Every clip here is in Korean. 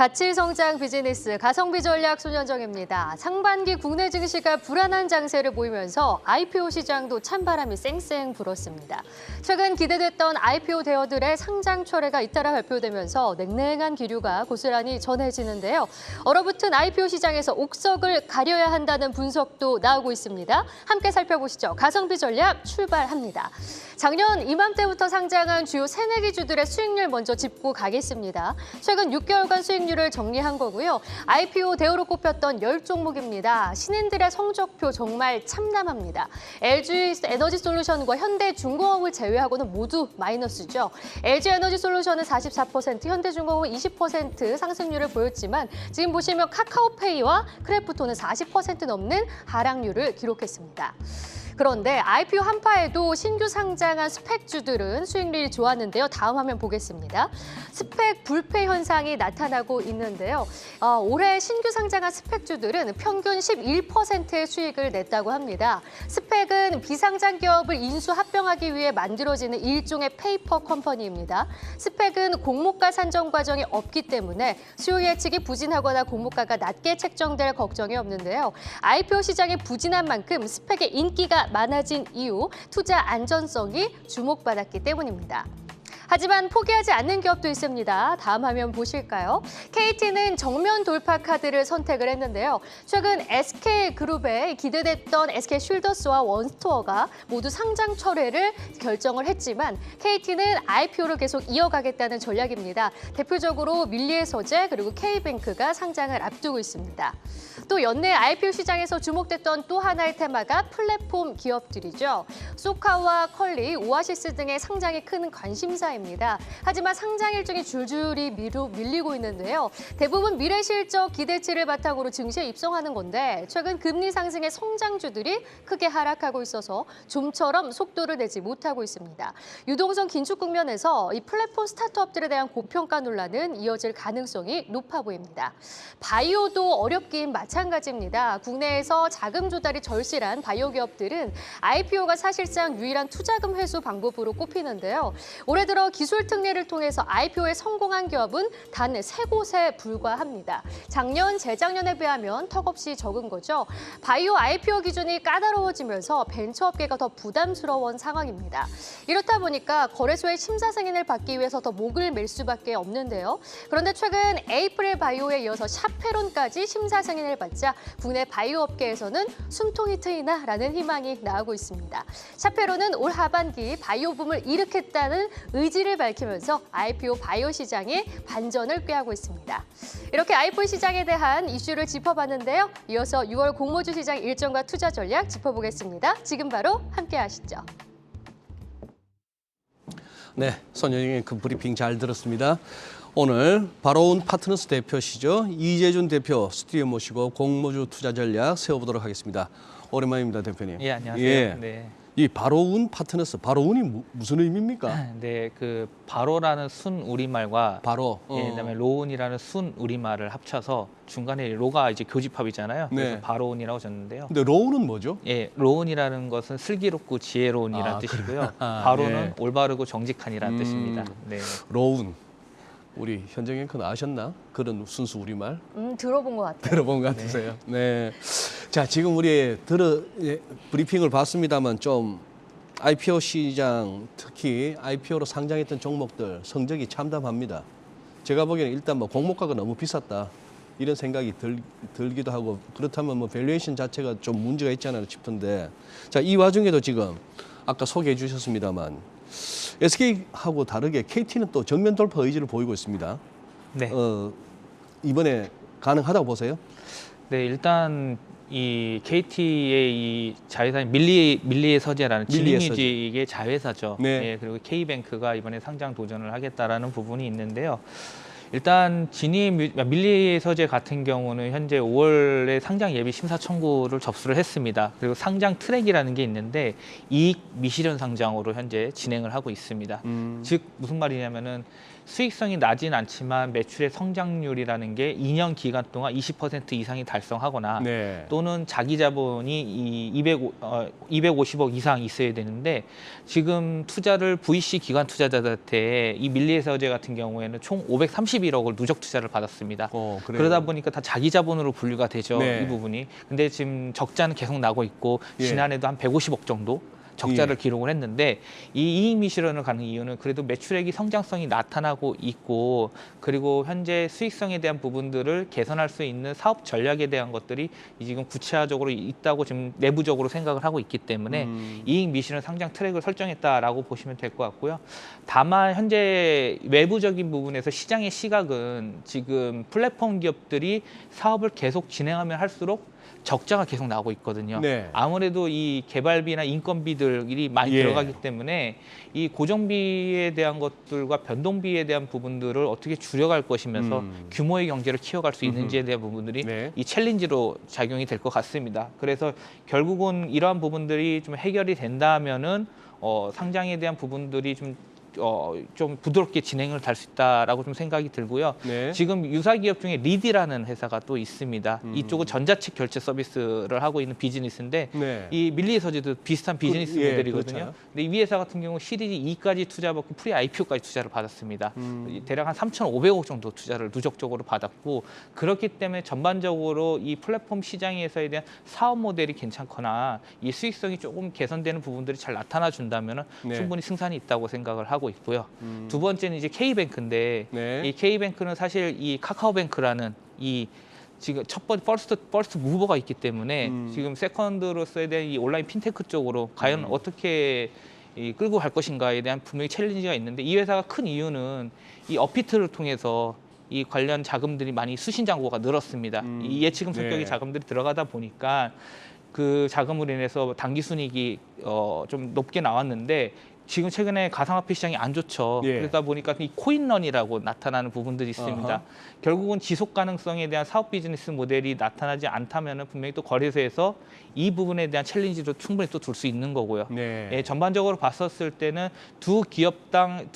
가치성장 비즈니스 가성비 전략 손현정입니다. 상반기 국내 증시가 불안한 장세를 보이면서 IPO 시장도 찬바람이 쌩쌩 불었습니다. 최근 기대됐던 IPO 대어들의 상장 철회가 잇따라 발표되면서 냉랭한 기류가 고스란히 전해지는데요. 얼어붙은 IPO 시장에서 옥석을 가려야 한다는 분석도 나오고 있습니다. 함께 살펴보시죠. 가성비 전략 출발합니다. 작년 이맘때부터 상장한 주요 새내기주들의 수익률 먼저 짚고 가겠습니다. 최근 6개월간 수익률을 정리한 거고요. IPO 대우로 꼽혔던 10종목입니다. 신인들의 성적표 정말 참담합니다. LG 에너지솔루션과 현대중공업을 제외하고는 모두 마이너스죠. LG 에너지솔루션은 44%, 현대중공업은 20% 상승률을 보였지만 지금 보시면 카카오페이와 크래프톤은 40% 넘는 하락률을 기록했습니다. 그런데 IPO 한파에도 신규 상장한 스펙주들은 수익률이 좋았는데요. 다음 화면 보겠습니다. 스펙 불패 현상이 나타나고 있는데요. 올해 신규 상장한 스펙주들은 평균 11%의 수익을 냈다고 합니다. 스펙은 비상장 기업을 인수 합병하기 위해 만들어지는 일종의 페이퍼 컴퍼니입니다. 스펙은 공모가 산정 과정이 없기 때문에 수요 예측이 부진하거나 공모가가 낮게 책정될 걱정이 없는데요. IPO 시장이 부진한 만큼 스펙의 인기가 많아진 이유, 투자 안전성이 주목받았기 때문입니다. 하지만 포기하지 않는 기업도 있습니다. 다음 화면 보실까요? KT는 정면 돌파 카드를 선택을 했는데요. 최근 SK그룹에 기대됐던 SK쉴더스와 원스토어가 모두 상장 철회를 결정을 했지만 KT는 IPO를 계속 이어가겠다는 전략입니다. 대표적으로 밀리에서재 그리고 K뱅크가 상장을 앞두고 있습니다. 또 연내 IPO 시장에서 주목됐던 또 하나의 테마가 플랫폼 기업들이죠. 소카와 컬리, 오아시스 등의 상장이 큰 관심사입니다. 하지만 상장 일정이 줄줄이 밀리고 있는데요. 대부분 미래 실적 기대치를 바탕으로 증시에 입성하는 건데 최근 금리 상승의 성장주들이 크게 하락하고 있어서 좀처럼 속도를 내지 못하고 있습니다. 유동성 긴축 국면에서 이 플랫폼 스타트업들에 대한 고평가 논란은 이어질 가능성이 높아 보입니다. 바이오도 어렵긴 마찬가지입니다. 국내에서 자금 조달이 절실한 바이오 기업들은 IPO가 사실상 유일한 투자금 회수 방법으로 꼽히는데요. 올해 들어 기술 특례를 통해서 IPO에 성공한 기업은 단 3곳에 불과합니다. 작년, 재작년에 비하면 턱없이 적은 거죠. 바이오 IPO 기준이 까다로워지면서 벤처업계가 더 부담스러운 상황입니다. 이렇다 보니까 거래소의 심사 승인을 받기 위해서 더 목을 맬 수밖에 없는데요. 그런데 최근 에이프릴 바이오에 이어서 샤페론까지 심사 승인을 받자 국내 바이오 업계에서는 숨통이 트이나라는 희망이 나오고 있습니다. 샤페론은 올 하반기 바이오 붐을 일으켰다는 의지를 밝히면서 IPO 바이오 시장에 반전을 꾀하고 있습니다. 이렇게 IPO 시장에 대한 이슈를 짚어봤는데요. 이어서 6월 공모주 시장 일정과 투자 전략 짚어보겠습니다. 지금 바로 함께 하시죠. 네, 손현정의 그 브리핑 잘 들었습니다. 오늘 바로운 파트너스 대표시죠. 이재준 대표 스튜디오 모시고 공모주 투자 전략 세워보도록 하겠습니다. 오랜만입니다, 대표님. 예, 안녕하세요. 예. 네. 이 바로운 파트너스, 바로운이 무슨 의미입니까? 네, 그 바로라는 순 우리말과 바로. 예, 그다음에 로운이라는 순 우리말을 합쳐서 중간에 로가 이제 교집합이잖아요. 그래서 네. 바로운이라고 졌는데요. 근데 로운은 뭐죠? 예, 로운이라는 것은 슬기롭고 지혜로운이라는 뜻이고요. 아, 바로는 네. 올바르고 정직한이라는 뜻입니다. 네. 로운. 우리 현정 앵커는 아셨나? 그런 순수 우리말? 들어본 것 같아요. 들어본 것 같으세요? 네. 자, 지금 우리 브리핑을 봤습니다만 좀 IPO 시장, 특히 IPO로 상장했던 종목들 성적이 참담합니다. 제가 보기에는 일단 뭐 공모가가 너무 비쌌다. 이런 생각이 들기도 하고 그렇다면 뭐 밸류에이션 자체가 좀 문제가 있지 않나 싶은데 자, 이 와중에도 지금 아까 소개해 주셨습니다만 SK하고 다르게 KT는 또 정면 돌파 의지를 보이고 있습니다. 네. 이번에 가능하다고 보세요? 네, 일단 이 KT의 이 자회사인 밀리에서재라는 진흥유직의 자회사죠. 네. 예, 그리고 K뱅크가 이번에 상장 도전을 하겠다라는 부분이 있는데요. 일단 밀리에서재 같은 경우는 현재 5월에 상장 예비 심사 청구를 접수를 했습니다. 그리고 상장 트랙이라는 게 있는데 이익 미실현 상장으로 현재 진행을 하고 있습니다. 즉 무슨 말이냐면은 수익성이 나진 않지만 매출의 성장률이라는 게 2년 기간 동안 20% 이상이 달성하거나 네. 또는 자기 자본이 250억 이상 있어야 되는데 지금 투자를 VC 기관 투자자들한테 이 밀리에서제 같은 경우에는 총 531억을 누적 투자를 받았습니다. 그래요. 그러다 보니까 다 자기 자본으로 분류가 되죠. 네. 이 부분이. 근데 지금 적자는 계속 나고 있고 예. 지난해도 한 150억 정도 적자를 예. 기록을 했는데 이 이익 미실현을 가는 이유는 그래도 매출액이 성장성이 나타나고 있고 그리고 현재 수익성에 대한 부분들을 개선할 수 있는 사업 전략에 대한 것들이 지금 구체화적으로 있다고 지금 내부적으로 생각을 하고 있기 때문에 이익 미실현 상장 트랙을 설정했다라고 보시면 될 것 같고요. 다만 현재 외부적인 부분에서 시장의 시각은 지금 플랫폼 기업들이 사업을 계속 진행하면 할수록 적자가 계속 나오고 있거든요. 네. 아무래도 이 개발비나 인건비들이 많이 예. 들어가기 때문에 이 고정비에 대한 것들과 변동비에 대한 부분들을 어떻게 줄여갈 것이면서 규모의 경제를 키워갈 수 있는지에 대한 부분들이 네. 이 챌린지로 작용이 될 것 같습니다. 그래서 결국은 이러한 부분들이 좀 해결이 된다면은 상장에 대한 부분들이 좀 부드럽게 진행을 될 수 있다라고 좀 생각이 들고요. 네. 지금 유사 기업 중에 리디라는 회사가 또 있습니다. 이쪽은 전자책 결제 서비스를 하고 있는 비즈니스인데 네. 이 밀리에서제도 비슷한 비즈니스 예, 모델이거든요. 그렇죠. 근데 이 회사 같은 경우 시리즈 2까지 투자받고 프리 IPO까지 투자를 받았습니다. 대략 한 3,500억 정도 투자를 누적적으로 받았고 그렇기 때문에 전반적으로 이 플랫폼 시장에서에 대한 사업 모델이 괜찮거나 이 수익성이 조금 개선되는 부분들이 잘 나타나 준다면 네. 충분히 승산이 있다고 생각을 하고 있고요. 두 번째는 이제 K뱅크인데 네. 이 K뱅크는 사실 이 카카오뱅크라는 이 지금 첫 번째 퍼스트 무버가 있기 때문에 지금 세컨드로서에 대한 이 온라인 핀테크 쪽으로 과연 어떻게 끌고 갈 것인가에 대한 분명히 챌린지가 있는데 이 회사가 큰 이유는 이 업비트를 통해서 이 관련 자금들이 많이 수신 잔고가 늘었습니다. 이 예치금 성격의 네. 자금들이 들어가다 보니까 그 자금으로 인해서 당기 순이익이 좀 높게 나왔는데 지금 최근에 가상화폐 시장이 안 좋죠. 예. 그러다 보니까 이 코인런이라고 나타나는 부분들이 있습니다. 아하. 결국은 지속 가능성에 대한 사업 비즈니스 모델이 나타나지 않다면 분명히 또 거래소에서 이 부분에 대한 챌린지도 충분히 또 둘 수 있는 거고요. 네. 예, 전반적으로 봤었을 때는 두 기업당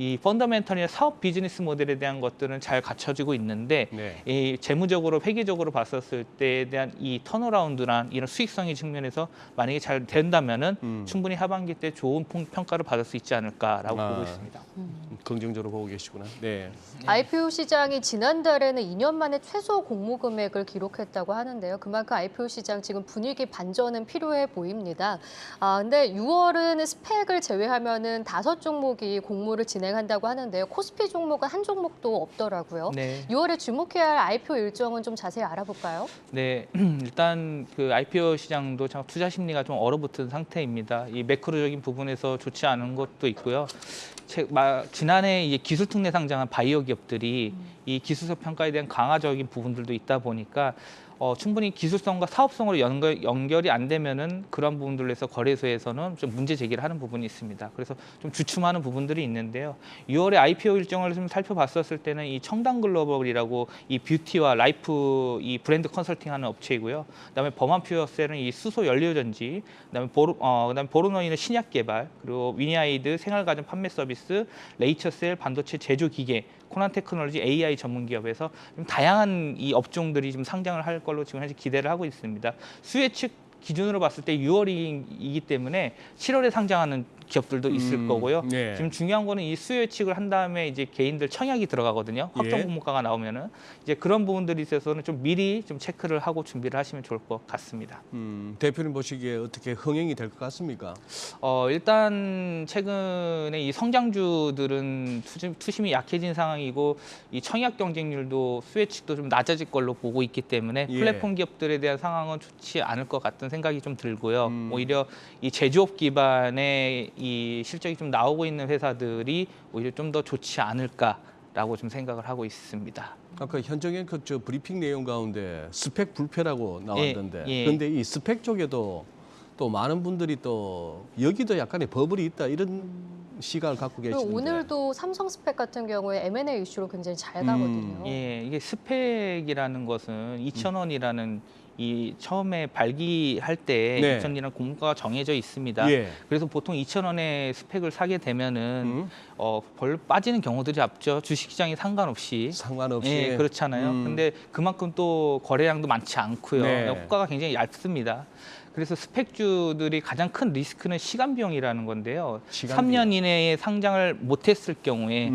이 펀더멘털이나 사업 비즈니스 모델에 대한 것들은 잘 갖춰지고 있는데 네. 이 재무적으로 회계적으로 봤었을 때에 대한 이 턴어라운드나 이런 수익성의 측면에서 만약에 잘 된다면은 충분히 하반기 때 좋은 평가를 받을 수 있지 않을까라고 보고 있습니다. 긍정적으로 보고 계시구나. 네. IPO 시장이 지난달에는 2년 만에 최소 공모 금액을 기록했다고 하는데요. 그만큼 IPO 시장 지금 분위기 반전은 필요해 보입니다. 근데 6월은 스펙을 제외하면은 5종목이 공모를 진행한다고 하는데요. 코스피 종목은 한 종목도 없더라고요. 네. 6월에 주목해야 할 IPO 일정은 좀 자세히 알아볼까요? 네, 일단 그 IPO 시장도 참 투자 심리가 좀 얼어붙은 상태입니다. 이 매크로적인 부분에서 좋지 않은 것도 있고요. 지난해 이제 기술 특례 상장한 바이오 기업들이 이 기술적 평가에 대한 강화적인 부분들도 있다 보니까 충분히 기술성과 사업성으로 연결이 안 되면은 그런 부분들로 해서 거래소에서는 좀 문제 제기를 하는 부분이 있습니다. 그래서 좀 주춤하는 부분들이 있는데요. 6월에 IPO 일정을 좀 살펴봤었을 때는 이 청담 글로벌이라고 이 뷰티와 라이프 이 브랜드 컨설팅하는 업체이고요. 그다음에 범한 퓨어셀은 이 수소 연료 전지, 그다음에 보르노이는 신약 개발, 그리고 위니아이드 생활가전 판매 서비스, 레이처셀 반도체 제조 기계, 코난 테크놀로지 AI 전문 기업에서 좀 다양한 이 업종들이 좀 상장을 할 걸로 지금 현재 기대를 하고 있습니다. 수혜 측 기준으로 봤을 때 6월이기 때문에 7월에 상장하는 기업들도 있을 거고요. 네. 지금 중요한 거는 이 수요 예측을 한 다음에 이제 개인들 청약이 들어가거든요. 확정 공모가가 나오면은 이제 그런 부분들이 있어서는 좀 미리 좀 체크를 하고 준비를 하시면 좋을 것 같습니다. 대표님 보시기에 어떻게 흥행이 될 것 같습니까? 일단 최근에 이 성장주들은 투심이 약해진 상황이고 이 청약 경쟁률도 수혜 측도 좀 낮아질 걸로 보고 있기 때문에 예. 플랫폼 기업들에 대한 상황은 좋지 않을 것 같은 생각이 좀 들고요. 오히려 이 제조업 기반의 이 실적이 좀 나오고 있는 회사들이 오히려 좀 더 좋지 않을까라고 좀 생각을 하고 있습니다. 아까 현정현 저 브리핑 내용 가운데 스펙 불패라고 나왔던데 예. 그런데 이 스펙 쪽에도 또 많은 분들이 또 여기도 약간의 버블이 있다 이런 시각을 갖고 계시는데 오늘도 삼성 스펙 같은 경우에 M&A 이슈로 굉장히 잘 가거든요. 이게 스펙이라는 것은 2,000원이라는 이 처음에 발기할 때 네. 2,000이라는 공모가가 정해져 있습니다. 예. 그래서 보통 2,000원의 스펙을 사게 되면은 벌 빠지는 경우들이 없죠. 주식시장에 상관없이. 상관없이. 예, 그렇잖아요. 근데 그만큼 또 거래량도 많지 않고요. 네. 호가가 굉장히 얇습니다. 그래서 스펙주들이 가장 큰 리스크는 시간 비용이라는 건데요. 시간 3년 이내에 상장을 못했을 경우에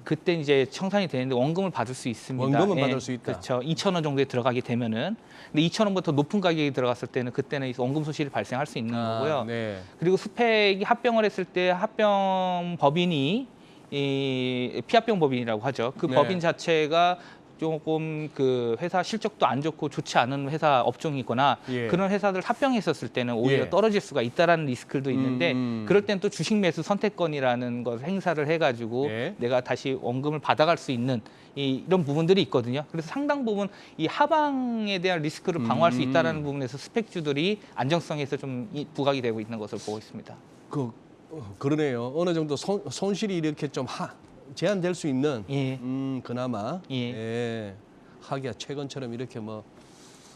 그때 이제 청산이 되는데 원금을 받을 수 있습니다. 원금은 예, 받을 수 있다. 그렇죠. 2,000원 정도에 들어가게 되면은. 근데 2,000원보다 높은 가격이 들어갔을 때는 그때는 원금 손실이 발생할 수 있는 거고요. 네. 그리고 스펙이 합병을 했을 때 합병 법인이 이 피합병 법인이라고 하죠. 그 네. 법인 자체가 조금 그 회사 실적도 안 좋고 좋지 않은 회사 업종이거나 예. 그런 회사들 합병했었을 때는 오히려 예. 떨어질 수가 있다라는 리스크도 있는데 그럴 땐 또 주식 매수 선택권이라는 것 행사를 해가지고 예. 내가 다시 원금을 받아갈 수 있는 이런 부분들이 있거든요. 그래서 상당 부분 이 하방에 대한 리스크를 방어할 수 있다라는 부분에서 스펙주들이 안정성에서 좀 부각이 되고 있는 것을 보고 있습니다. 그러네요. 어느 정도 손실이 이렇게 좀 제한될 수 있는 예. 그나마 예. 하기야 최근처럼 이렇게 뭐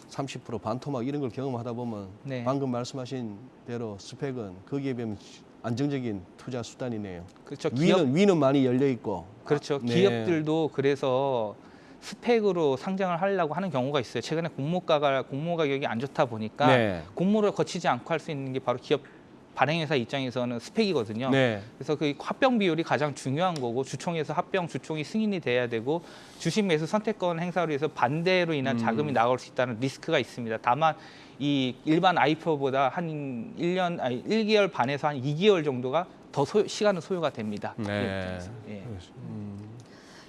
30% 반토막 이런 걸 경험하다 보면 네. 방금 말씀하신 대로 스펙은 거기에 비하면 안정적인 투자 수단이네요. 그렇죠. 위는 많이 열려 있고. 그렇죠. 네. 기업들도 그래서 스펙으로 상장을 하려고 하는 경우가 있어요. 최근에 공모 가격이 안 좋다 보니까 네. 공모를 거치지 않고 할 수 있는 게 바로 기업 발행회사 입장에서는 스펙이거든요. 네. 그래서 그 합병 비율이 가장 중요한 거고 주총에서 주총이 승인이 돼야 되고 주식 매수 선택권 행사로 해서 반대로 인한 자금이 나올 수 있다는 리스크가 있습니다. 다만 이 일반 IPO보다 한 1개월 반에서 한 2개월 정도가 더 시간은 소요가 됩니다. 네. 예.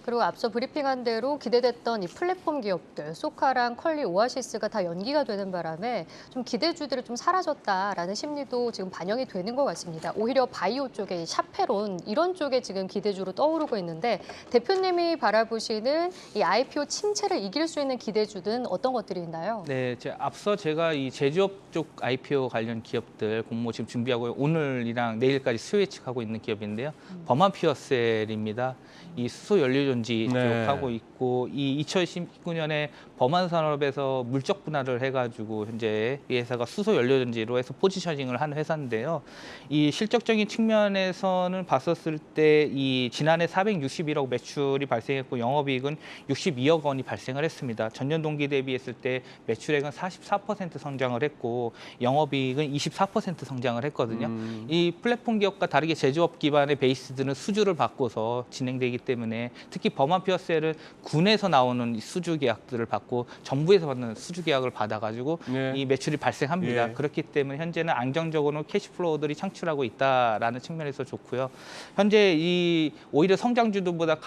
그리고 앞서 브리핑한 대로 기대됐던 이 플랫폼 기업들, 소카랑 컬리, 오아시스가 다 연기가 되는 바람에 좀 기대주들이 좀 사라졌다라는 심리도 지금 반영이 되는 것 같습니다. 오히려 바이오 쪽에 샤페론 이런 쪽에 지금 기대주로 떠오르고 있는데 대표님이 바라보시는 이 IPO 침체를 이길 수 있는 기대주는 어떤 것들이 있나요? 네, 앞서 제가 이 제조업 쪽 IPO 관련 기업들 공모 지금 준비하고 오늘이랑 내일까지 수요 예측하고 있는 기업인데요. 범한 퓨어셀입니다. 이 수소 연료전지 네. 쪽하고 있고 이 2019년에 범한 산업에서 물적 분할을 해가지고 현재 이 회사가 수소 연료전지로 해서 포지셔닝을 한 회사인데요. 이 실적적인 측면에서는 봤었을 때 이 지난해 461억 매출이 발생했고 영업이익은 62억 원이 발생을 했습니다. 전년 동기 대비했을 때 매출액은 44% 성장을 했고 영업이익은 24% 성장을 했거든요. 이 플랫폼 기업과 다르게 제조업 기반의 베이스들은 수주를 받고서 진행되기 때문에 특히 범한 퓨어셀은 군에서 나오는 이 수주 계약들을 받고 정부에서 받는 수주 계약을 받아가지고 네. 이 매출이 발생합니다. 예. 그렇기 때문에 현재는 안정적으로 캐시플로우들이 창출하고 있다라는 측면에서 좋고요. 현재 이 오히려 성장주들보다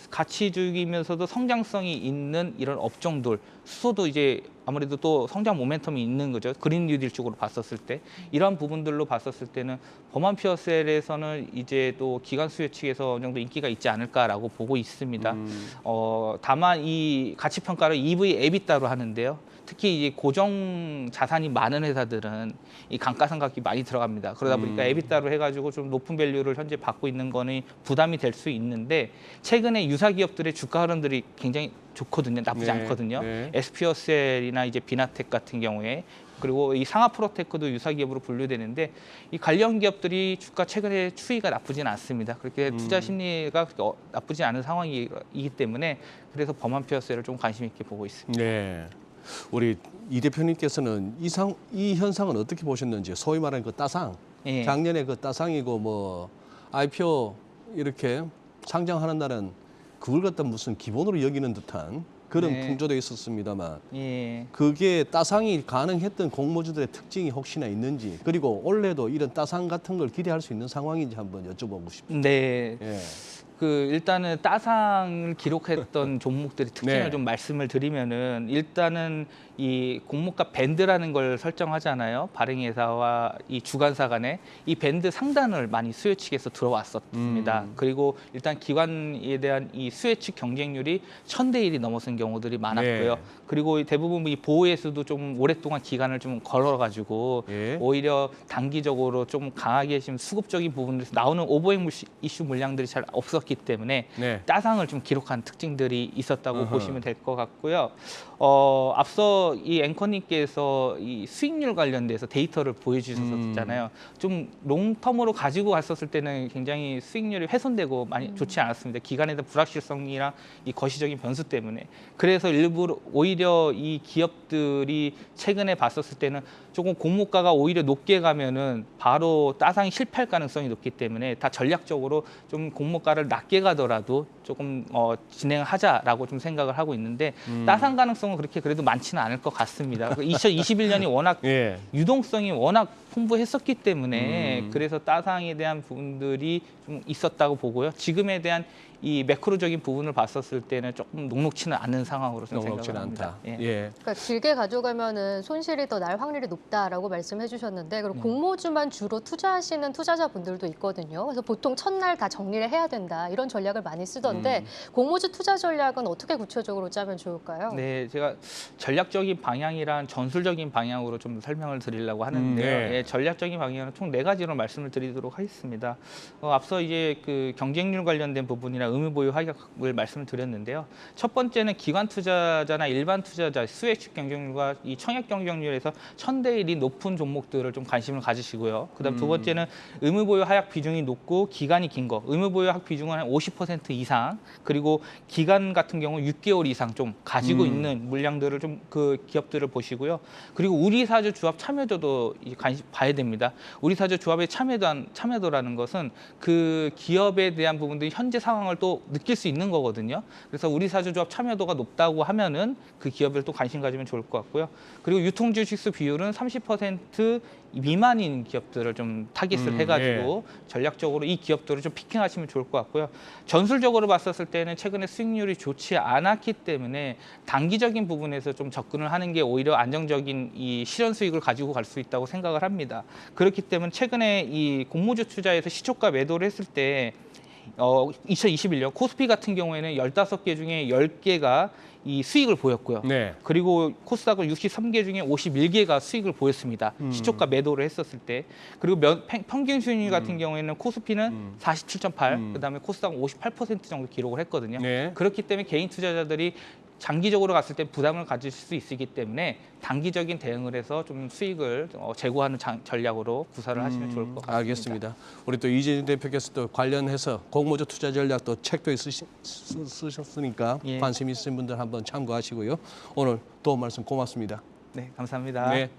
가치주이면서도 성장성이 있는 이런 업종들 수소도 이제 아무래도 또 성장 모멘텀이 있는 거죠. 그린 뉴딜 쪽으로 봤었을 때 이러한 부분들로 봤었을 때는 범한 퓨어셀에서는 이제 또 기관 수요 측에서 어느 정도 인기가 있지 않을까라고 보고 있습니다. 다만 이 가치 평가를 EV 에비타로 하는데요. 특히 이제 고정 자산이 많은 회사들은 이 감가상각이 많이 들어갑니다. 그러다 보니까 에비타로 해가지고 좀 높은 밸류를 현재 받고 있는 거는 부담이 될 수 있는데 최근에 유사 기업들의 주가 흐름들이 굉장히 좋거든요. 나쁘지 네, 않거든요. 네. SP어셀이나 이제 비나텍 같은 경우에 그리고 이 상하 프로테크도 유사 기업으로 분류되는데 이 관련 기업들이 주가 최근에 추이가 나쁘진 않습니다. 그렇게 투자 심리가 그렇게 나쁘지 않은 상황이기 때문에 그래서 범한 퓨어셀을 좀 관심 있게 보고 있습니다. 네. 우리 이 대표님께서는 이 현상은 어떻게 보셨는지 소위 말하는 그 따상 예. 작년에 그 따상이고 뭐 IPO 이렇게 상장하는 날은 그걸 갖다 무슨 기본으로 여기는 듯한 그런 네. 풍조도 있었습니다만 예. 그게 따상이 가능했던 공모주들의 특징이 혹시나 있는지 그리고 올해도 이런 따상 같은 걸 기대할 수 있는 상황인지 한번 여쭤보고 싶습니다. 네. 예. 일단은 따상을 기록했던 종목들의 특징을 네. 좀 말씀을 드리면은 일단은 이 공모가 밴드라는 걸 설정하잖아요. 발행회사와 이 주관사 간에 이 밴드 상단을 많이 수요 측에서 들어왔었습니다. 그리고 일단 기관에 대한 이 수요 측 경쟁률이 1000대 1이 넘어선 경우들이 많았고요. 네. 그리고 대부분 이 보호에서도 좀 오랫동안 기간을 좀 걸어가지고 예. 오히려 단기적으로 좀 강하게 지금 수급적인 부분에서 나오는 오버행 이슈 물량들이 잘 없었기 있었기 때문에 네. 따상을 좀 기록한 특징들이 있었다고 보시면 될 것 같고요. 앞서 이 앵커님께서 이 수익률 관련돼서 데이터를 보여주셨잖아요. 좀 롱텀으로 가지고 갔었을 때는 굉장히 수익률이 훼손되고 많이 좋지 않았습니다. 기간에 대한 불확실성이랑 이 거시적인 변수 때문에. 그래서 일부러 오히려 이 기업들이 최근에 봤었을 때는 조금 공모가가 오히려 높게 가면은 바로 따상이 실패할 가능성이 높기 때문에 다 전략적으로 좀 공모가를 낮게 가더라도 조금 진행하자라고 좀 생각을 하고 있는데 따상 가능성은 그렇게 그래도 많지는 않을 것 같습니다. 2021년이 워낙 예. 유동성이 워낙 풍부했었기 때문에 그래서 따상에 대한 부분들이 좀 있었다고 보고요. 지금에 대한 이 매크로적인 부분을 봤었을 때는 조금 녹록치는 않은 상황으로 좀 녹록지는 생각을 합니다. 않다. 예. 예. 그러니까 길게 가져가면은 손실이 더 날 확률이 높다라고 말씀해 주셨는데 그리고 공모주만 주로 투자하시는 투자자분들도 있거든요. 그래서 보통 첫날 다 정리를 해야 된다 이런 전략을 많이 쓰던데 공모주 투자 전략은 어떻게 구체적으로 짜면 좋을까요? 네, 제가 전략적인 방향이란 전술적인 방향으로 좀 설명을 드리려고 하는데요. 네. 예, 전략적인 방향은 총 4가지로 말씀을 드리도록 하겠습니다. 앞서 이제 그 경쟁률 관련된 부분이나 의무 보유 하격을 말씀을 드렸는데요. 첫 번째는 기관 투자자나 일반 투자자 수혜식 경쟁률과 이 청약 경쟁률에서 1000대 1이 높은 종목들을 좀 관심을 가지시고요. 그다음 두 번째는 의무 보유 하약 비중이 높고 기간이 긴 거. 의무 보유 하약 비중은 한 50% 이상, 그리고 기간 같은 경우 6개월 이상 좀 가지고 있는 물량들을 좀 그 기업들을 보시고요. 그리고 우리 사주 조합 참여도도 관심 봐야 됩니다. 우리 사주 조합의 참여도라는 것은 그 기업에 대한 부분들이 현재 상황을 또 느낄 수 있는 거거든요. 그래서 우리 사주 조합 참여도가 높다고 하면은 그 기업에 또 관심 가지면 좋을 것 같고요. 그리고 유통 주식수 비율은 30% 미만인 기업들을 좀 타깃을 해가지고 전략적으로 이 기업들을 좀 피킹하시면 좋을 것 같고요. 전술적으로 봤었을 때는 최근에 수익률이 좋지 않았기 때문에 단기적인 부분에서 좀 접근을 하는 게 오히려 안정적인 이 실현 수익을 가지고 갈 수 있다고 생각을 합니다. 그렇기 때문에 최근에 이 공모주 투자에서 시초가 매도를 했을 때 2021년 코스피 같은 경우에는 15개 중에 10개가 이 수익을 보였고요. 네. 그리고 코스닥은 63개 중에 51개가 수익을 보였습니다. 시초가 매도를 했었을 때. 그리고 평균 수익률 같은 경우에는 코스피는 47.8, 그다음에 코스닥은 58% 정도 기록을 했거든요. 네. 그렇기 때문에 개인 투자자들이 장기적으로 갔을 때 부담을 가질 수 있기 때문에 단기적인 대응을 해서 좀 수익을 제고하는 전략으로 구사를 하시면 좋을 것 같습니다. 알겠습니다. 우리 또 이재준 대표께서 또 관련해서 공모주 투자 전략도 책도 쓰셨으니까 예. 관심 있으신 분들 한번 참고하시고요. 오늘 도움 말씀 고맙습니다. 네, 감사합니다. 네.